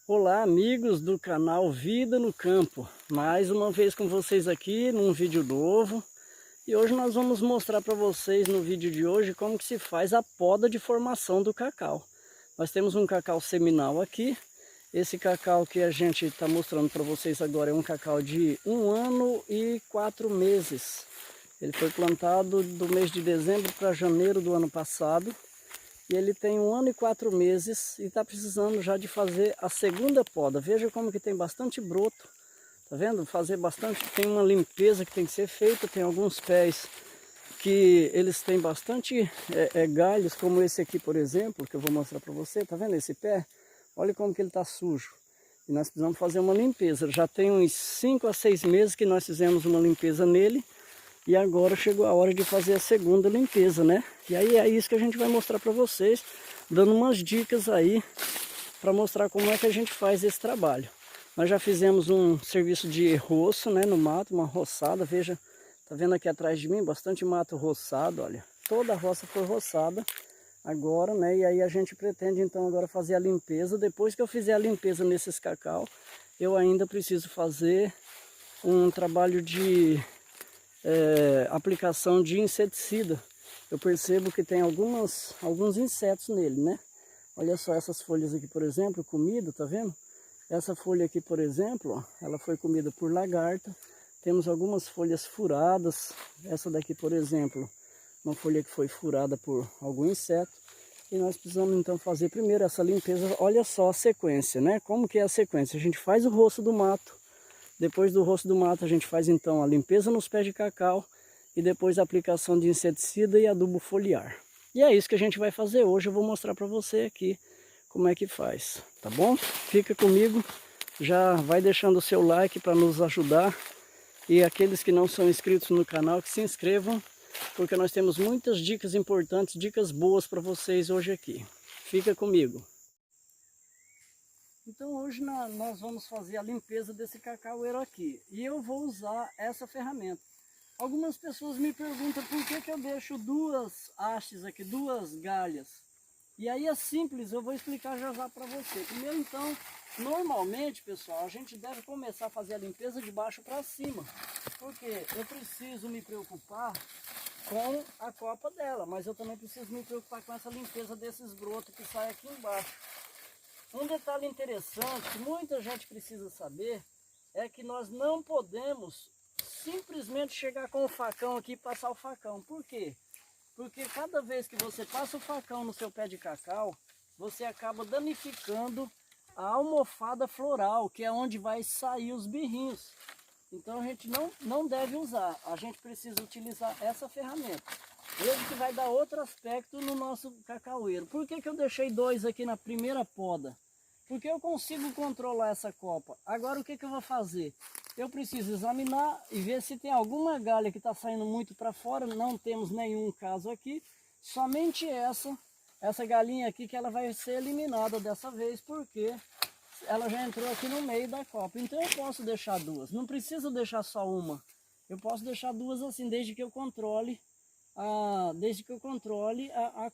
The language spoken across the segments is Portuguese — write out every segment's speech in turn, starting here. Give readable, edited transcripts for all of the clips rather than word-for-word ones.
Olá amigos do canal Vida no Campo, mais uma vez com vocês aqui num vídeo novo. E hoje nós vamos mostrar para vocês no vídeo de hoje como que se faz a poda de formação do cacau. Nós temos um cacau seminal aqui. Esse cacau que a gente está mostrando para vocês agora é um cacau de 1 ano e 4 meses. Ele foi plantado do mês de dezembro para janeiro do ano passado. E ele tem 1 ano e 4 meses e está precisando já de fazer a segunda poda. Veja como que tem bastante broto, tá vendo? Fazer bastante, tem uma limpeza que tem que ser feita, tem alguns pés que eles têm bastante galhos, como esse aqui, por exemplo, que eu vou mostrar para você, tá vendo esse pé? Olha como que ele está sujo. E nós precisamos fazer uma limpeza. Já tem uns 5 a 6 meses que nós fizemos uma limpeza nele. E agora chegou a hora de fazer a segunda limpeza, né? E aí é isso que a gente vai mostrar para vocês, dando umas dicas aí para mostrar como é que a gente faz esse trabalho. Nós já fizemos um serviço de roço, né, no mato, uma roçada, veja, tá vendo aqui atrás de mim, bastante mato roçado, olha. Toda a roça foi roçada agora, né? E aí a gente pretende então agora fazer a limpeza. Depois que eu fizer a limpeza nesses cacau, eu ainda preciso fazer um trabalho de aplicação de inseticida. Eu percebo que tem alguns insetos nele, né? Olha só essas folhas aqui, por exemplo, comida, tá vendo? Essa folha aqui, por exemplo, ó, ela foi comida por lagarta. Temos algumas folhas furadas. Essa daqui, por exemplo, uma folha que foi furada por algum inseto. E nós precisamos então fazer primeiro essa limpeza. Olha só a sequência, né? Como que é a sequência? A gente faz o roço do mato. Depois do roço do mato a gente faz então a limpeza nos pés de cacau e depois a aplicação de inseticida e adubo foliar. E é isso que a gente vai fazer hoje, eu vou mostrar para você aqui como é que faz, tá bom? Fica comigo, já vai deixando o seu like para nos ajudar e aqueles que não são inscritos no canal que se inscrevam, porque nós temos muitas dicas importantes, dicas boas para vocês hoje aqui. Fica comigo. Então hoje nós vamos fazer a limpeza desse cacaueiro aqui. E eu vou usar essa ferramenta. Algumas pessoas me perguntam por que eu deixo duas hastes aqui, duas galhas. E aí é simples, eu vou explicar já já para você. Primeiro então, normalmente pessoal, a gente deve começar a fazer a limpeza de baixo para cima. Porque eu preciso me preocupar com a copa dela, mas eu também preciso me preocupar com essa limpeza desses brotos que saem aqui embaixo. Um detalhe interessante que muita gente precisa saber é que nós não podemos simplesmente chegar com o facão aqui e passar o facão. Por quê? Porque cada vez que você passa o facão no seu pé de cacau, você acaba danificando a almofada floral, que é onde vai sair os birrinhos. Então a gente não deve usar, a gente precisa utilizar essa ferramenta. Ele que vai dar outro aspecto no nosso cacaueiro. Por que eu deixei dois aqui na primeira poda? Porque eu consigo controlar essa copa. Agora o que eu vou fazer? Eu preciso examinar e ver se tem alguma galha que está saindo muito para fora. Não temos nenhum caso aqui. Somente essa galinha aqui que ela vai ser eliminada dessa vez, porque ela já entrou aqui no meio da copa. Então eu posso deixar duas. Não preciso deixar só uma. Eu posso deixar duas assim, desde que eu controle a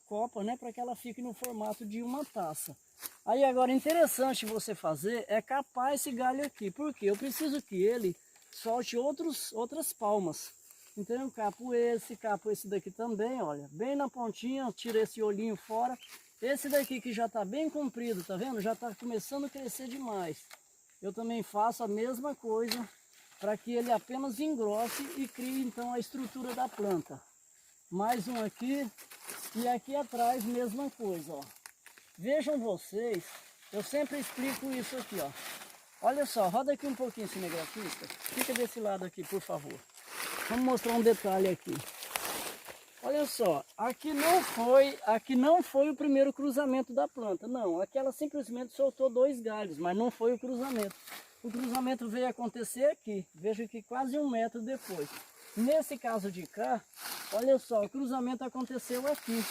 copa, né, para que ela fique no formato de uma taça. Aí agora interessante você fazer é capar esse galho aqui, porque eu preciso que ele solte outras palmas. Então eu capo esse daqui também, olha, bem na pontinha, tiro esse olhinho fora. Esse daqui que já está bem comprido, tá vendo? Já está começando a crescer demais. Eu também faço a mesma coisa para que ele apenas engrosse e crie então a estrutura da planta. Mais um aqui e aqui atrás mesma coisa, ó. Vejam vocês, eu sempre explico isso aqui, ó. Olha só, roda aqui um pouquinho, cinegrafista. Fica desse lado aqui, por favor. Vamos mostrar um detalhe aqui. Olha só, aqui não foi o primeiro cruzamento da planta, não. Aqui ela simplesmente soltou 2 galhos, mas não foi o cruzamento. O cruzamento veio acontecer aqui, veja que quase 1 metro depois. Nesse caso de cá, olha só, o cruzamento aconteceu aqui.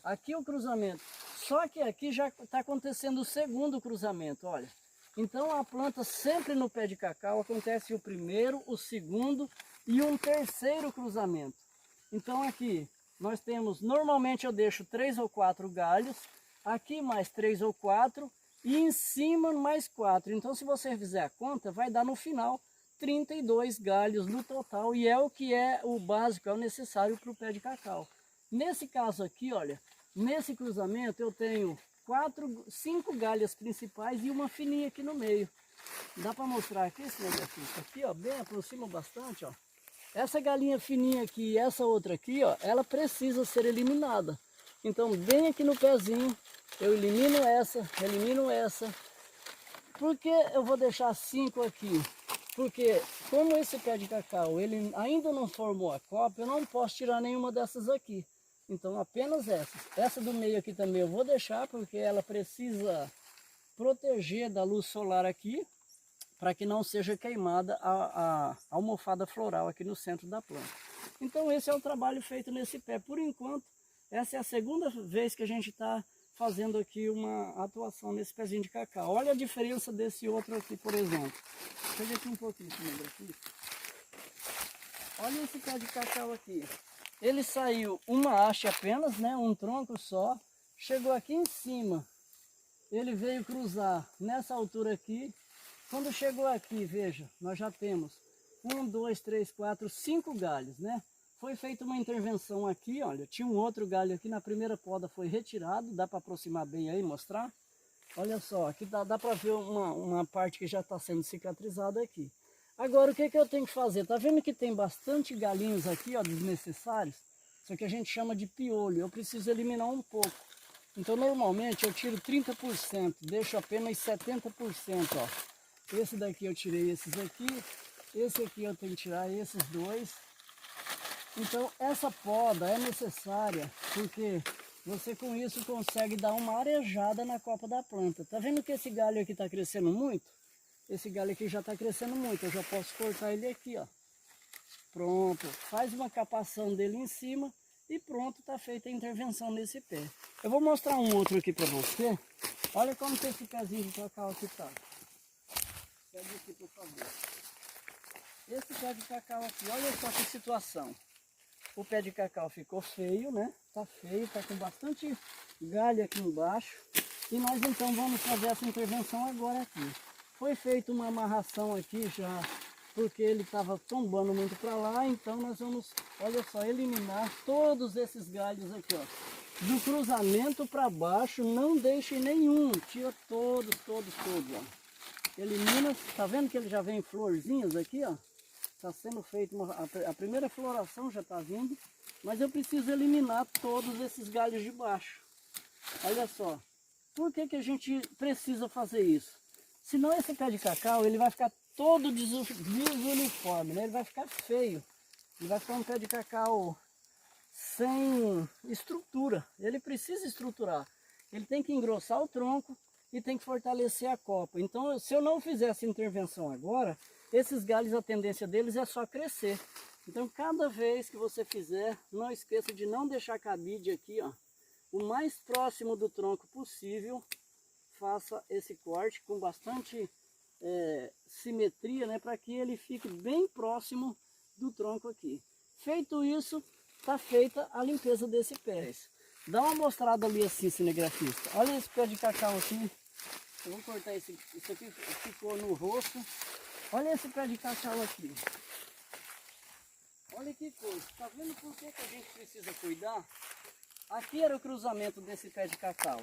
Aqui o cruzamento. Só que aqui já está acontecendo o segundo cruzamento, olha. Então a planta sempre no pé de cacau acontece o primeiro, o segundo e um terceiro cruzamento. Então aqui nós temos, normalmente eu deixo 3 ou 4 galhos, aqui mais 3 ou 4 e em cima mais 4. Então se você fizer a conta, vai dar no final 32 galhos no total, e é o que é o básico, é o necessário para o pé de cacau. Nesse caso aqui, olha, nesse cruzamento eu tenho 5 galhas principais e uma fininha aqui no meio. Dá para mostrar aqui esse negócio aqui, ó, bem, aproxima bastante, ó. Essa galinha fininha aqui e essa outra aqui, ó, ela precisa ser eliminada. Então, bem aqui no pezinho, eu elimino essa. Por que eu vou deixar 5 aqui? Porque, como esse pé de cacau, ele ainda não formou a copa, eu não posso tirar nenhuma dessas aqui. Então, apenas essas. Essa do meio aqui também eu vou deixar, porque ela precisa proteger da luz solar aqui, para que não seja queimada a almofada floral aqui no centro da planta. Então esse é o trabalho feito nesse pé. Por enquanto, essa é a segunda vez que a gente está fazendo aqui uma atuação nesse pezinho de cacau. Olha a diferença desse outro aqui, por exemplo. Deixa eu ver aqui um pouquinho, aqui. Olha esse pé de cacau aqui. Ele saiu uma haste apenas, né, um tronco só. Chegou aqui em cima. Ele veio cruzar nessa altura aqui. Quando chegou aqui, veja, nós já temos 1, 2, 3, 4, 5 galhos, né? Foi feita uma intervenção aqui, olha, tinha um outro galho aqui, na primeira poda foi retirado, dá para aproximar bem aí, mostrar? Olha só, aqui dá para ver uma parte que já está sendo cicatrizada aqui. Agora, o que eu tenho que fazer? Tá vendo que tem bastante galinhos aqui, ó, desnecessários? Isso aqui a gente chama de piolho, eu preciso eliminar um pouco. Então, normalmente, eu tiro 30%, deixo apenas 70%, ó. Esse daqui eu tirei esses aqui, esse aqui eu tenho que tirar esses dois. Então essa poda é necessária porque você com isso consegue dar uma arejada na copa da planta. Tá vendo que esse galho aqui está crescendo muito? Esse galho aqui já está crescendo muito, eu já posso cortar ele aqui, ó. Pronto, faz uma capação dele em cima e pronto, está feita a intervenção nesse pé. Eu vou mostrar um outro aqui para você. Olha como que esse pezinho de cacau aqui está. Pega aqui, por favor. Esse pé de cacau aqui, olha só que situação. O pé de cacau ficou feio, né? Tá feio, tá com bastante galho aqui embaixo. E nós então vamos fazer essa intervenção agora aqui. Foi feita uma amarração aqui já, porque ele estava tombando muito para lá. Então nós vamos, olha só, eliminar todos esses galhos aqui, ó. Do cruzamento para baixo, não deixe nenhum. Tira todos, ó. Elimina, tá vendo que ele já vem florzinhas aqui, ó? Está sendo feita a primeira floração já está vindo, mas eu preciso eliminar todos esses galhos de baixo. Olha só, por que a gente precisa fazer isso? Senão esse pé de cacau ele vai ficar todo desuniforme, né? Ele vai ficar feio, ele vai ficar um pé de cacau sem estrutura. Ele precisa estruturar, ele tem que engrossar o tronco e tem que fortalecer a copa. Então, se eu não fizer essa intervenção agora, esses galhos, a tendência deles é só crescer. Então, cada vez que você fizer, não esqueça de não deixar a cabide aqui, ó, o mais próximo do tronco possível. Faça esse corte com bastante simetria, né, para que ele fique bem próximo do tronco aqui. Feito isso, está feita a limpeza desse pé. Dá uma mostrada ali assim, cinegrafista. Olha esse pé de cacau aqui. Eu vou cortar isso aqui ficou no rosto. Olha esse pé de cacau aqui. Olha que coisa. Tá vendo por que a gente precisa cuidar? Aqui era o cruzamento desse pé de cacau.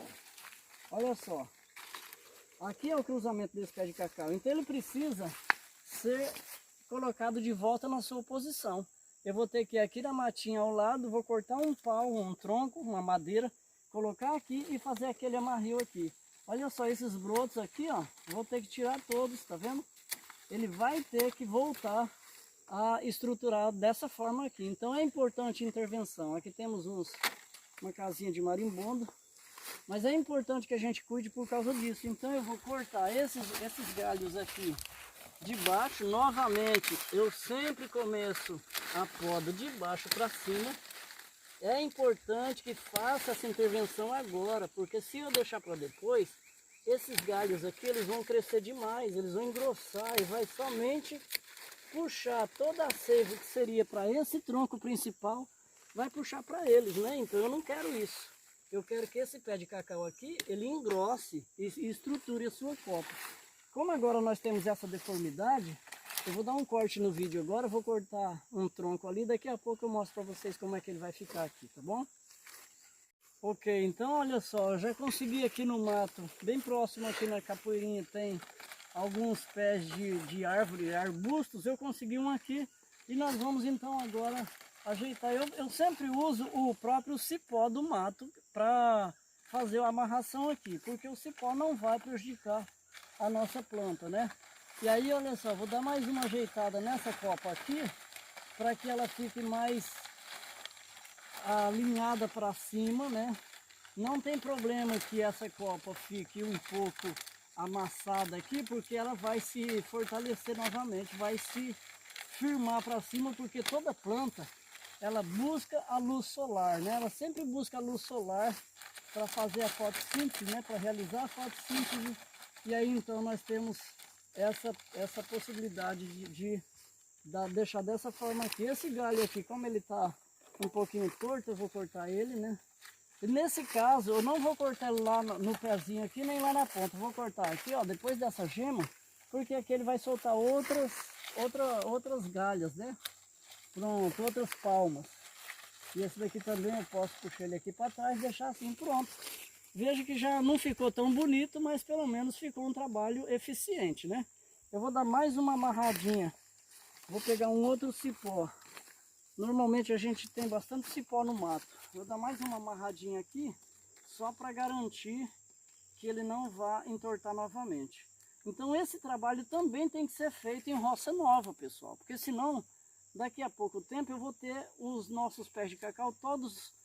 Olha só. Aqui é o cruzamento desse pé de cacau. Então ele precisa ser colocado de volta na sua posição. Eu vou ter que ir aqui na matinha ao lado, vou cortar um pau, um tronco, uma madeira, colocar aqui e fazer aquele amarrio aqui. Olha só esses brotos aqui, ó, vou ter que tirar todos, tá vendo? Ele vai ter que voltar a estruturar dessa forma aqui. Então é importante a intervenção. Aqui temos uma casinha de marimbondo, mas é importante que a gente cuide por causa disso. Então eu vou cortar esses galhos aqui de baixo. Novamente, eu sempre começo a poda de baixo para cima. É importante que faça essa intervenção agora, porque se eu deixar para depois, esses galhos aqui eles vão crescer demais, eles vão engrossar e vai somente puxar toda a seiva que seria para esse tronco principal, vai puxar para eles, né? Então eu não quero isso. eu quero que esse pé de cacau aqui, ele engrosse e estruture a sua copa. Como agora nós temos essa deformidade, eu vou dar um corte no vídeo agora, vou cortar um tronco ali, daqui a pouco eu mostro para vocês como é que ele vai ficar aqui, tá bom? Ok, então olha só, eu já consegui aqui no mato, bem próximo aqui na capoeirinha, tem alguns pés de árvore, arbustos, eu consegui um aqui e nós vamos então agora ajeitar. Eu sempre uso o próprio cipó do mato para fazer a amarração aqui, porque o cipó não vai prejudicar a nossa planta, né? E aí olha só, vou dar mais uma ajeitada nessa copa aqui, para que ela fique mais alinhada para cima, né? Não tem problema que essa copa fique um pouco amassada aqui, porque ela vai se fortalecer novamente, vai se firmar para cima, porque toda planta ela busca a luz solar, né? Ela sempre busca a luz solar para fazer a fotossíntese, né? Para realizar a fotossíntese. E aí então nós temos essa possibilidade de deixar dessa forma aqui. Esse galho aqui, como ele está um pouquinho torto, eu vou cortar ele, né? E nesse caso, eu não vou cortar ele lá no pezinho aqui, nem lá na ponta. Eu vou cortar aqui, ó, depois dessa gema, porque aqui ele vai soltar outras galhas, né? Pronto, outras palmas. E esse daqui também eu posso puxar ele aqui para trás e deixar assim, pronto. Veja que já não ficou tão bonito, mas pelo menos ficou um trabalho eficiente, né? Eu vou dar mais uma amarradinha. Vou pegar um outro cipó. Normalmente a gente tem bastante cipó no mato. Vou dar mais uma amarradinha aqui, só para garantir que ele não vá entortar novamente. Então esse trabalho também tem que ser feito em roça nova, pessoal. Porque senão, daqui a pouco tempo, eu vou ter os nossos pés de cacau todos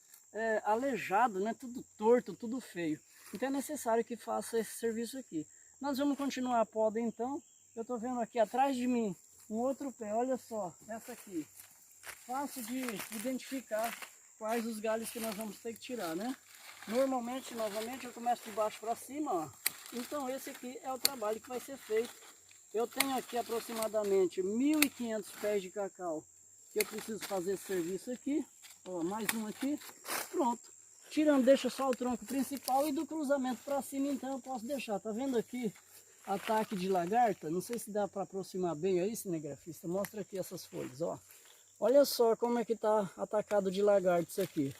alejados, né? Tudo torto, tudo feio. Então é necessário que faça esse serviço aqui. Nós vamos continuar a poda então. Eu estou vendo aqui atrás de mim um outro pé, olha só, essa aqui. Fácil de identificar quais os galhos que nós vamos ter que tirar, né? Normalmente, novamente, eu começo de baixo para cima, ó. Então esse aqui é o trabalho que vai ser feito. Eu tenho aqui aproximadamente 1.500 pés de cacau que eu preciso fazer esse serviço aqui. Ó, mais um aqui. Pronto. Tirando, deixa só o tronco principal e do cruzamento para cima, então eu posso deixar. Tá vendo aqui ataque de lagarta? Não sei se dá para aproximar bem aí, cinegrafista. Mostra aqui essas folhas, ó. Olha só como é que está atacado de lagarto isso aqui.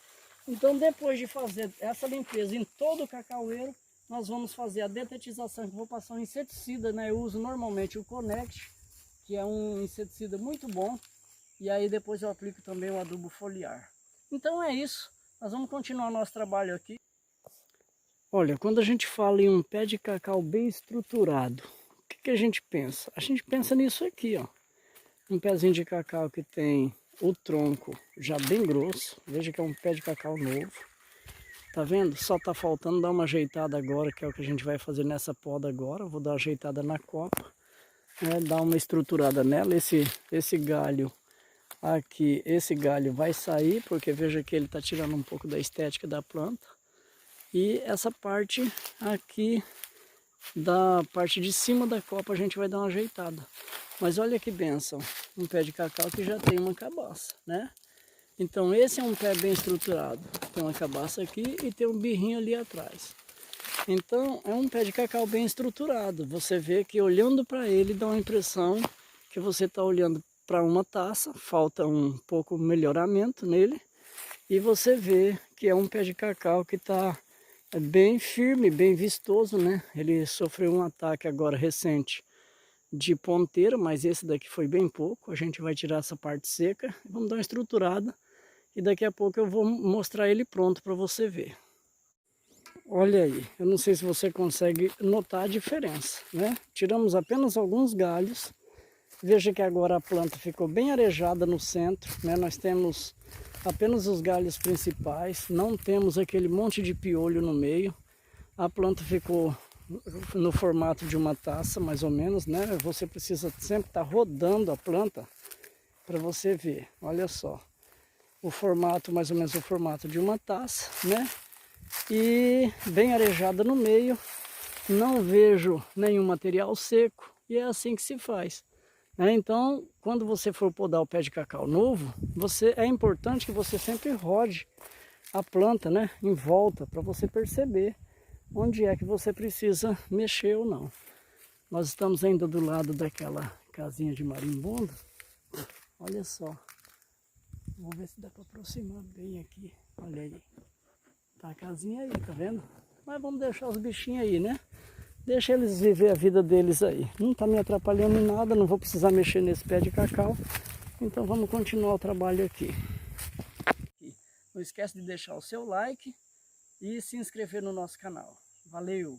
Então depois de fazer essa limpeza em todo o cacaueiro, nós vamos fazer a detetização. Vou passar um inseticida, né? Eu uso normalmente o Connect, que é um inseticida muito bom. E aí depois eu aplico também o adubo foliar. Então é isso. Nós vamos continuar nosso trabalho aqui. Olha, quando a gente fala em um pé de cacau bem estruturado, o que a gente pensa? A gente pensa nisso aqui, ó. Um pezinho de cacau que tem o tronco já bem grosso. Veja que é um pé de cacau novo. Tá vendo? Só tá faltando dar uma ajeitada agora, que é o que a gente vai fazer nessa poda agora. Vou dar uma ajeitada na copa, né? Dar uma estruturada nela. Esse galho aqui, esse galho vai sair, porque veja que ele tá tirando um pouco da estética da planta. E essa parte aqui, da parte de cima da copa, a gente vai dar uma ajeitada. Mas olha que bênção, um pé de cacau que já tem uma cabaça, né? Então esse é um pé bem estruturado. Tem uma cabaça aqui e tem um birrinho ali atrás. Então é um pé de cacau bem estruturado. Você vê que olhando para ele dá uma impressão que você está olhando para uma taça. Falta um pouco melhoramento nele. E você vê que é um pé de cacau que está bem firme, bem vistoso, né? Ele sofreu um ataque agora recente de ponteira, mas esse daqui foi bem pouco. A gente vai tirar essa parte seca, vamos dar uma estruturada e daqui a pouco eu vou mostrar ele pronto para você ver. Olha aí, eu não sei se você consegue notar a diferença, né? Tiramos apenas alguns galhos. Veja que agora a planta ficou bem arejada no centro, né? Nós temos apenas os galhos principais, não temos aquele monte de piolho no meio. A planta ficou no formato de uma taça, mais ou menos, né? Você precisa sempre estar rodando a planta para você ver. Olha só, o formato, mais ou menos o formato de uma taça, né? E bem arejada no meio, não vejo nenhum material seco e é assim que se faz. Então, quando você for podar o pé de cacau novo, é importante que você sempre rode a planta, né, em volta, para você perceber onde é que você precisa mexer ou não. Nós estamos ainda do lado daquela casinha de marimbondo. Olha só. Vamos ver se dá para aproximar bem aqui. Olha aí. Tá a casinha aí, tá vendo? Mas vamos deixar os bichinhos aí, né? Deixa eles viver a vida deles aí. Não tá me atrapalhando em nada, não vou precisar mexer nesse pé de cacau. Então vamos continuar o trabalho aqui. Não esquece de deixar o seu like e se inscrever no nosso canal. Valeu!